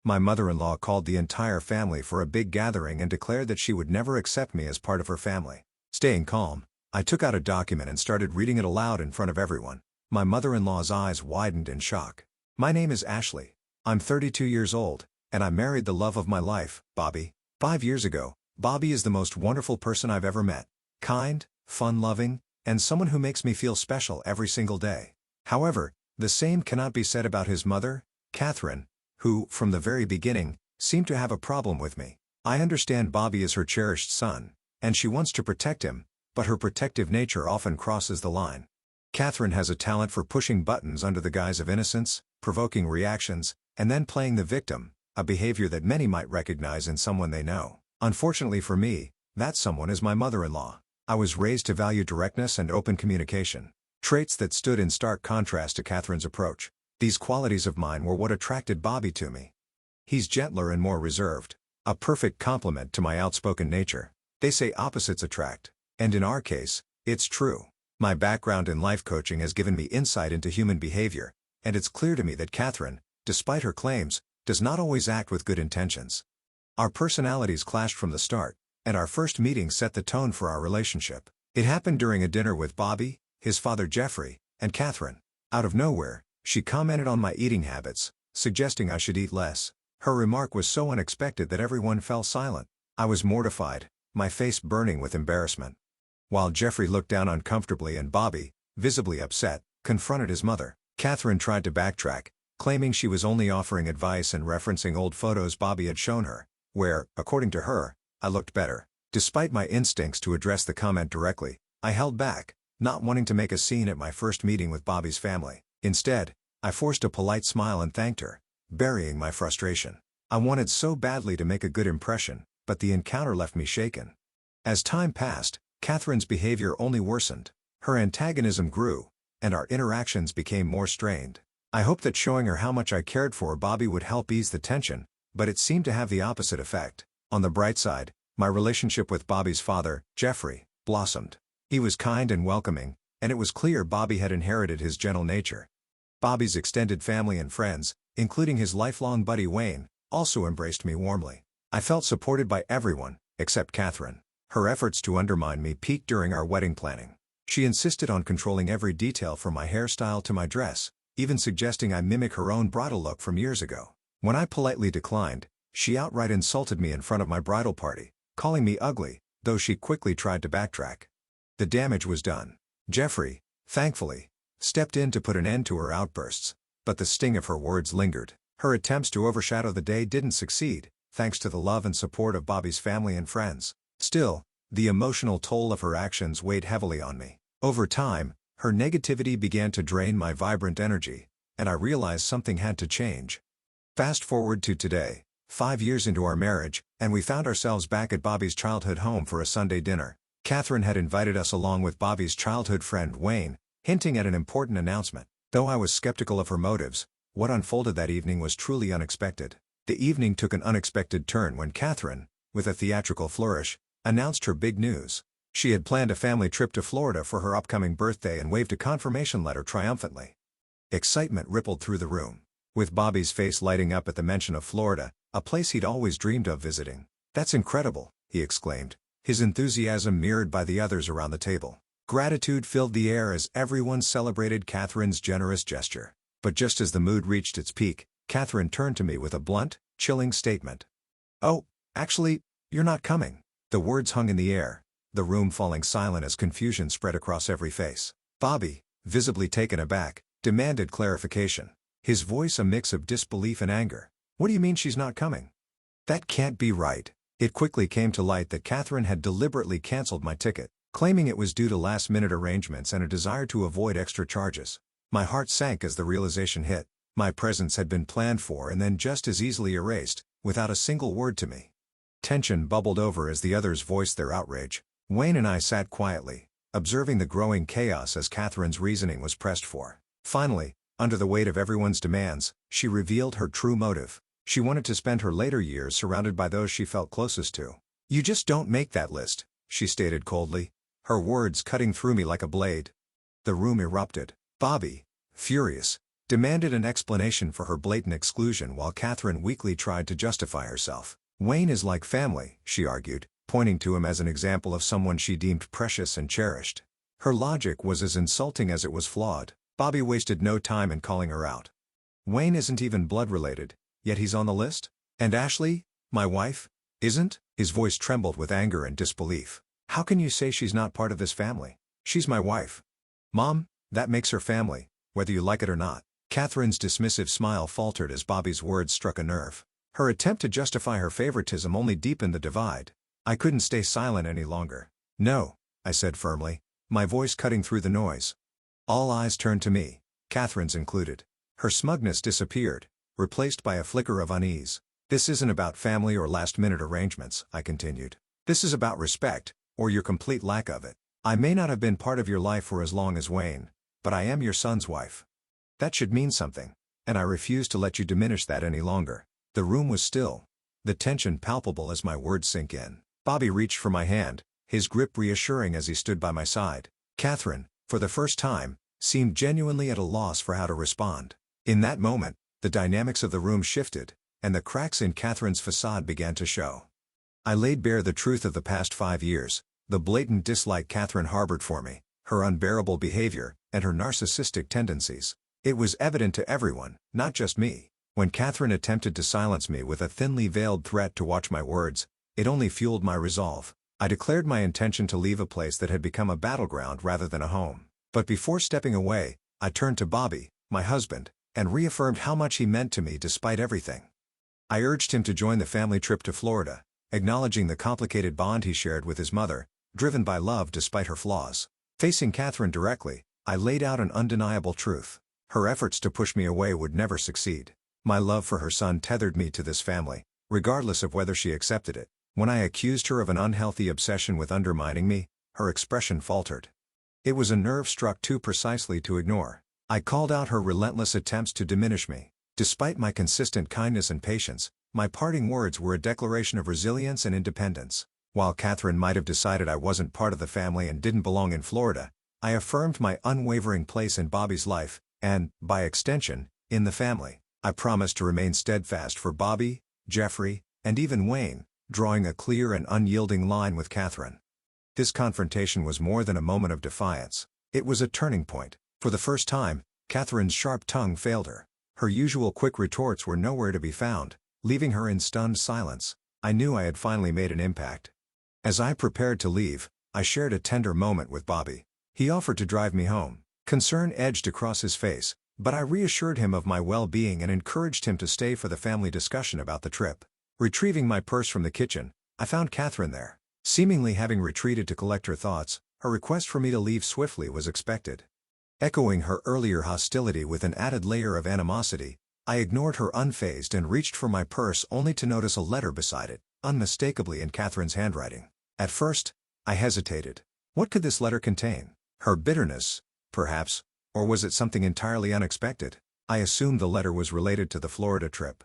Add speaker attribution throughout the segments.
Speaker 1: My mother-in-law called the entire family for a big gathering and declared that she would never accept me as part of her family. Staying calm, I took out a document and started reading it aloud in front of everyone. My mother-in-law's eyes widened in shock. My name is Ashley. I'm 32 years old, and I married the love of my life, Bobby. 5 years ago, Bobby is the most wonderful person I've ever met. Kind, fun-loving, and someone who makes me feel special every single day. However, the same cannot be said about his mother, Catherine, who, from the very beginning, seemed to have a problem with me. I understand Bobby is her cherished son, and she wants to protect him, but her protective nature often crosses the line. Catherine has a talent for pushing buttons under the guise of innocence, provoking reactions, and then playing the victim, a behavior that many might recognize in someone they know. Unfortunately for me, that someone is my mother-in-law. I was raised to value directness and open communication, traits that stood in stark contrast to Catherine's approach. These qualities of mine were what attracted Bobby to me. He's gentler and more reserved, a perfect complement to my outspoken nature. They say opposites attract, and in our case, it's true. My background in life coaching has given me insight into human behavior, and it's clear to me that Catherine, despite her claims, does not always act with good intentions. Our personalities clashed from the start, and our first meeting set the tone for our relationship. It happened during a dinner with Bobby, his father Jeffrey, and Catherine. Out of nowhere, she commented on my eating habits, suggesting I should eat less. Her remark was so unexpected that everyone fell silent. I was mortified, my face burning with embarrassment. While Jeffrey looked down uncomfortably and Bobby, visibly upset, confronted his mother, Catherine tried to backtrack, claiming she was only offering advice and referencing old photos Bobby had shown her, where, according to her, I looked better. Despite my instincts to address the comment directly, I held back, not wanting to make a scene at my first meeting with Bobby's family. Instead, I forced a polite smile and thanked her, burying my frustration. I wanted so badly to make a good impression, but the encounter left me shaken. As time passed, Catherine's behavior only worsened. Her antagonism grew, and our interactions became more strained. I hoped that showing her how much I cared for Bobby would help ease the tension, but it seemed to have the opposite effect. On the bright side, my relationship with Bobby's father, Jeffrey, blossomed. He was kind and welcoming, and it was clear Bobby had inherited his gentle nature. Bobby's extended family and friends, including his lifelong buddy Wayne, also embraced me warmly. I felt supported by everyone, except Catherine. Her efforts to undermine me peaked during our wedding planning. She insisted on controlling every detail from my hairstyle to my dress, even suggesting I mimic her own bridal look from years ago. When I politely declined, she outright insulted me in front of my bridal party, calling me ugly, though she quickly tried to backtrack. The damage was done. Jeffrey, thankfully, stepped in to put an end to her outbursts, but the sting of her words lingered. Her attempts to overshadow the day didn't succeed, thanks to the love and support of Bobby's family and friends. Still, the emotional toll of her actions weighed heavily on me. Over time, her negativity began to drain my vibrant energy, and I realized something had to change. Fast forward to today, 5 years into our marriage, and we found ourselves back at Bobby's childhood home for a Sunday dinner. Catherine had invited us along with Bobby's childhood friend Wayne, hinting at an important announcement. Though I was skeptical of her motives, what unfolded that evening was truly unexpected. The evening took an unexpected turn when Catherine, with a theatrical flourish, announced her big news. She had planned a family trip to Florida for her upcoming birthday and waved a confirmation letter triumphantly. Excitement rippled through the room, with Bobby's face lighting up at the mention of Florida, a place he'd always dreamed of visiting. "That's incredible," he exclaimed, his enthusiasm mirrored by the others around the table. Gratitude filled the air as everyone celebrated Catherine's generous gesture. But just as the mood reached its peak, Catherine turned to me with a blunt, chilling statement. "Oh, actually, you're not coming." The words hung in the air, the room falling silent as confusion spread across every face. Bobby, visibly taken aback, demanded clarification, his voice a mix of disbelief and anger. "What do you mean she's not coming? That can't be right." It quickly came to light that Catherine had deliberately canceled my ticket, claiming it was due to last-minute arrangements and a desire to avoid extra charges. My heart sank as the realization hit. My presence had been planned for and then just as easily erased, without a single word to me. Tension bubbled over as the others voiced their outrage. Wayne and I sat quietly, observing the growing chaos as Catherine's reasoning was pressed for. Finally, under the weight of everyone's demands, she revealed her true motive. She wanted to spend her later years surrounded by those she felt closest to. "You just don't make that list," she stated coldly, her words cutting through me like a blade. The room erupted. Bobby, furious, demanded an explanation for her blatant exclusion while Catherine weakly tried to justify herself. Wayne is like family, she argued, pointing to him as an example of someone she deemed precious and cherished. Her logic was as insulting as it was flawed. Bobby wasted no time in calling her out. Wayne isn't even blood-related, yet he's on the list? And Ashley, my wife, isn't? His voice trembled with anger and disbelief. How can you say she's not part of this family? She's my wife. Mom, that makes her family, whether you like it or not. Catherine's dismissive smile faltered as Bobby's words struck a nerve. Her attempt to justify her favoritism only deepened the divide. I couldn't stay silent any longer. No, I said firmly, my voice cutting through the noise. All eyes turned to me, Catherine's included. Her smugness disappeared, replaced by a flicker of unease. This isn't about family or last-minute arrangements, I continued. This is about respect, or your complete lack of it. I may not have been part of your life for as long as Wayne, but I am your son's wife. That should mean something, and I refuse to let you diminish that any longer. The room was still, the tension palpable as my words sink in. Bobby reached for my hand, his grip reassuring as he stood by my side. Catherine, for the first time, seemed genuinely at a loss for how to respond. In that moment, the dynamics of the room shifted, and the cracks in Catherine's facade began to show. I laid bare the truth of the past 5 years, the blatant dislike Catherine harbored for me, her unbearable behavior, and her narcissistic tendencies. It was evident to everyone, not just me. When Catherine attempted to silence me with a thinly veiled threat to watch my words, it only fueled my resolve. I declared my intention to leave a place that had become a battleground rather than a home. But before stepping away, I turned to Bobby, my husband, and reaffirmed how much he meant to me despite everything. I urged him to join the family trip to Florida, acknowledging the complicated bond he shared with his mother, driven by love despite her flaws. Facing Catherine directly, I laid out an undeniable truth. Her efforts to push me away would never succeed. My love for her son tethered me to this family, regardless of whether she accepted it. When I accused her of an unhealthy obsession with undermining me, her expression faltered. It was a nerve struck too precisely to ignore. I called out her relentless attempts to diminish me. Despite my consistent kindness and patience, my parting words were a declaration of resilience and independence. While Catherine might have decided I wasn't part of the family and didn't belong in Florida, I affirmed my unwavering place in Bobby's life, and, by extension, in the family. I promised to remain steadfast for Bobby, Jeffrey, and even Wayne, drawing a clear and unyielding line with Catherine. This confrontation was more than a moment of defiance. It was a turning point. For the first time, Catherine's sharp tongue failed her. Her usual quick retorts were nowhere to be found, leaving her in stunned silence. I knew I had finally made an impact. As I prepared to leave, I shared a tender moment with Bobby. He offered to drive me home. Concern edged across his face, but I reassured him of my well-being and encouraged him to stay for the family discussion about the trip. Retrieving my purse from the kitchen, I found Catherine there. Seemingly having retreated to collect her thoughts, her request for me to leave swiftly was expected. Echoing her earlier hostility with an added layer of animosity, I ignored her unfazed and reached for my purse only to notice a letter beside it, unmistakably in Catherine's handwriting. At first, I hesitated. What could this letter contain? Her bitterness, perhaps, or was it something entirely unexpected? I assumed the letter was related to the Florida trip.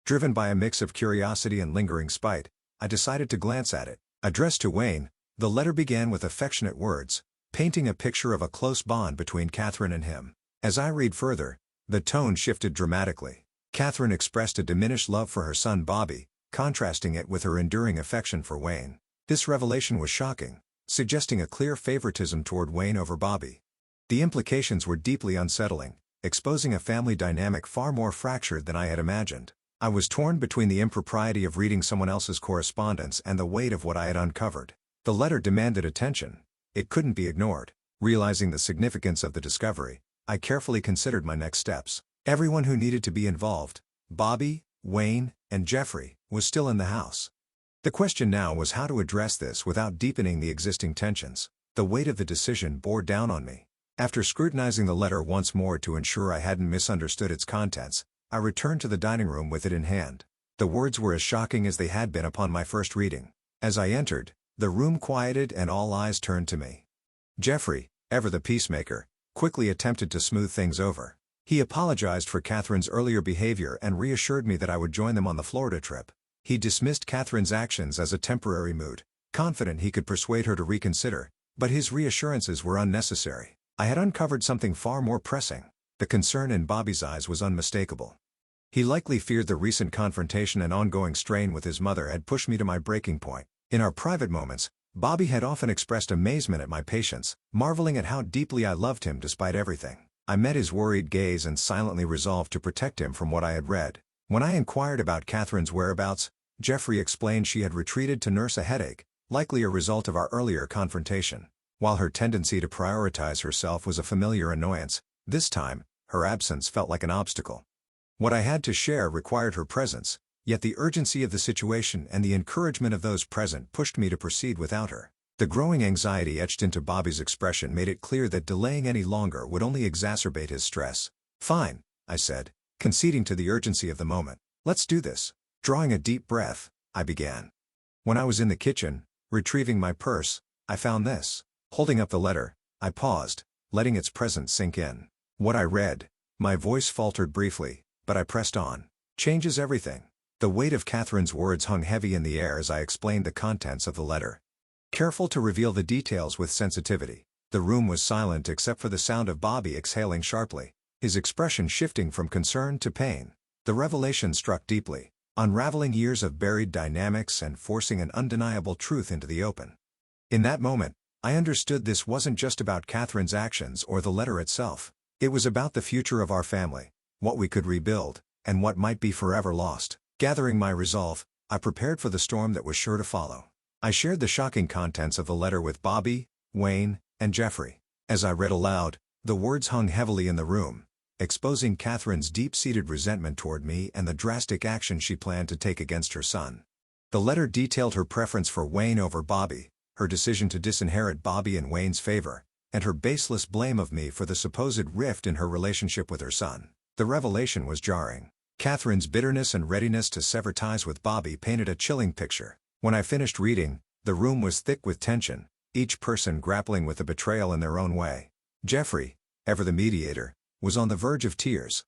Speaker 1: Driven by a mix of curiosity and lingering spite, I decided to glance at it. Addressed to Wayne, the letter began with affectionate words, painting a picture of a close bond between Catherine and him. As I read further, the tone shifted dramatically. Catherine expressed a diminished love for her son Bobby, contrasting it with her enduring affection for Wayne. This revelation was shocking, suggesting a clear favoritism toward Wayne over Bobby. The implications were deeply unsettling, exposing a family dynamic far more fractured than I had imagined. I was torn between the impropriety of reading someone else's correspondence and the weight of what I had uncovered. The letter demanded attention. It couldn't be ignored. Realizing the significance of the discovery, I carefully considered my next steps. Everyone who needed to be involved, Bobby, Wayne, and Jeffrey, was still in the house. The question now was how to address this without deepening the existing tensions. The weight of the decision bore down on me. After scrutinizing the letter once more to ensure I hadn't misunderstood its contents, I returned to the dining room with it in hand. The words were as shocking as they had been upon my first reading. As I entered, the room quieted and all eyes turned to me. Jeffrey, ever the peacemaker, quickly attempted to smooth things over. He apologized for Catherine's earlier behavior and reassured me that I would join them on the Florida trip. He dismissed Catherine's actions as a temporary mood, confident he could persuade her to reconsider, but his reassurances were unnecessary. I had uncovered something far more pressing. The concern in Bobby's eyes was unmistakable. He likely feared the recent confrontation and ongoing strain with his mother had pushed me to my breaking point. In our private moments, Bobby had often expressed amazement at my patience, marveling at how deeply I loved him despite everything. I met his worried gaze and silently resolved to protect him from what I had read. When I inquired about Catherine's whereabouts, Jeffrey explained she had retreated to nurse a headache, likely a result of our earlier confrontation. While her tendency to prioritize herself was a familiar annoyance, this time, her absence felt like an obstacle. What I had to share required her presence, yet the urgency of the situation and the encouragement of those present pushed me to proceed without her. The growing anxiety etched into Bobby's expression made it clear that delaying any longer would only exacerbate his stress. "Fine," I said, conceding to the urgency of the moment. "Let's do this." Drawing a deep breath, I began. When I was in the kitchen, retrieving my purse, I found this. Holding up the letter, I paused, letting its presence sink in. What I read, my voice faltered briefly, but I pressed on. "Changes everything." The weight of Catherine's words hung heavy in the air as I explained the contents of the letter. Careful to reveal the details with sensitivity, the room was silent except for the sound of Bobby exhaling sharply, his expression shifting from concern to pain. The revelation struck deeply, unraveling years of buried dynamics and forcing an undeniable truth into the open. In that moment, I understood this wasn't just about Catherine's actions or the letter itself. It was about the future of our family, what we could rebuild, and what might be forever lost. Gathering my resolve, I prepared for the storm that was sure to follow. I shared the shocking contents of the letter with Bobby, Wayne, and Jeffrey. As I read aloud, the words hung heavily in the room, exposing Catherine's deep-seated resentment toward me and the drastic action she planned to take against her son. The letter detailed her preference for Wayne over Bobby, her decision to disinherit Bobby in Wayne's favor, and her baseless blame of me for the supposed rift in her relationship with her son. The revelation was jarring. Catherine's bitterness and readiness to sever ties with Bobby painted a chilling picture. When I finished reading, the room was thick with tension, each person grappling with the betrayal in their own way. Jeffrey, ever the mediator, was on the verge of tears.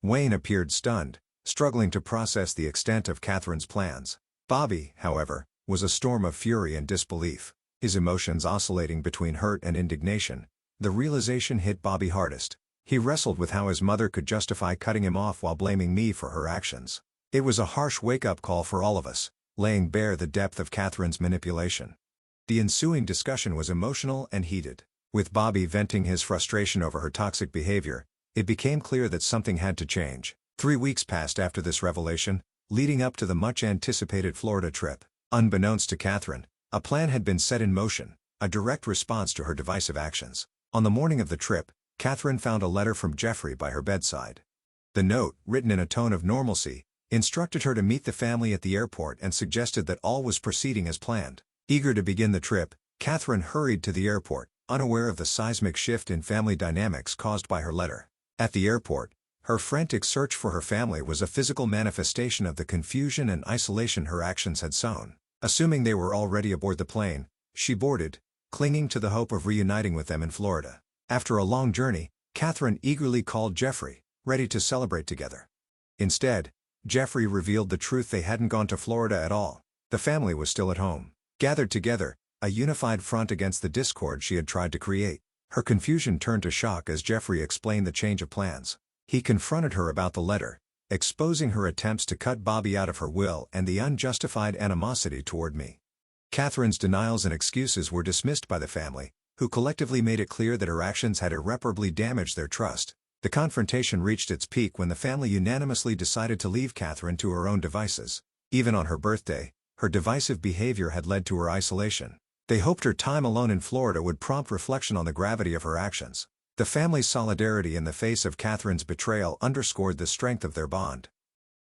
Speaker 1: Wayne appeared stunned, struggling to process the extent of Catherine's plans. Bobby, however, was a storm of fury and disbelief, his emotions oscillating between hurt and indignation. The realization hit Bobby hardest. He wrestled with how his mother could justify cutting him off while blaming me for her actions. It was a harsh wake-up call for all of us, laying bare the depth of Catherine's manipulation. The ensuing discussion was emotional and heated. With Bobby venting his frustration over her toxic behavior, it became clear that something had to change. 3 weeks passed after this revelation, leading up to the much-anticipated Florida trip. Unbeknownst to Catherine, a plan had been set in motion, a direct response to her divisive actions. On the morning of the trip, Catherine found a letter from Jeffrey by her bedside. The note, written in a tone of normalcy, instructed her to meet the family at the airport and suggested that all was proceeding as planned. Eager to begin the trip, Catherine hurried to the airport, unaware of the seismic shift in family dynamics caused by her letter. At the airport, her frantic search for her family was a physical manifestation of the confusion and isolation her actions had sown. Assuming they were already aboard the plane, she boarded, clinging to the hope of reuniting with them in Florida. After a long journey, Catherine eagerly called Jeffrey, ready to celebrate together. Instead, Jeffrey revealed the truth: they hadn't gone to Florida at all. The family was still at home, gathered together, a unified front against the discord she had tried to create. Her confusion turned to shock as Jeffrey explained the change of plans. He confronted her about the letter, exposing her attempts to cut Bobby out of her will and the unjustified animosity toward me. Catherine's denials and excuses were dismissed by the family, who collectively made it clear that her actions had irreparably damaged their trust. The confrontation reached its peak when the family unanimously decided to leave Catherine to her own devices. Even on her birthday, her divisive behavior had led to her isolation. They hoped her time alone in Florida would prompt reflection on the gravity of her actions. The family's solidarity in the face of Catherine's betrayal underscored the strength of their bond.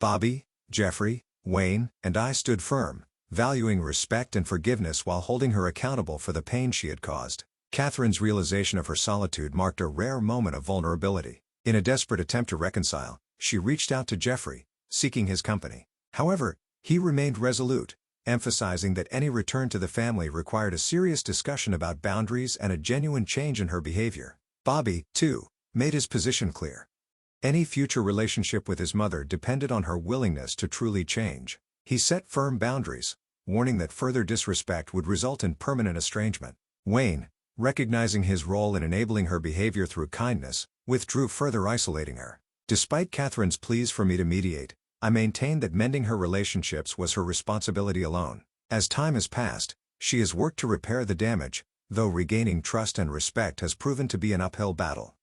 Speaker 1: Bobby, Jeffrey, Wayne, and I stood firm, valuing respect and forgiveness while holding her accountable for the pain she had caused. Catherine's realization of her solitude marked a rare moment of vulnerability. In a desperate attempt to reconcile, she reached out to Jeffrey, seeking his company. However, he remained resolute, emphasizing that any return to the family required a serious discussion about boundaries and a genuine change in her behavior. Bobby, too, made his position clear. Any future relationship with his mother depended on her willingness to truly change. He set firm boundaries, warning that further disrespect would result in permanent estrangement. Wayne, recognizing his role in enabling her behavior through kindness, withdrew, further isolating her. Despite Catherine's pleas for me to mediate, I maintained that mending her relationships was her responsibility alone. As time has passed, she has worked to repair the damage, though regaining trust and respect has proven to be an uphill battle.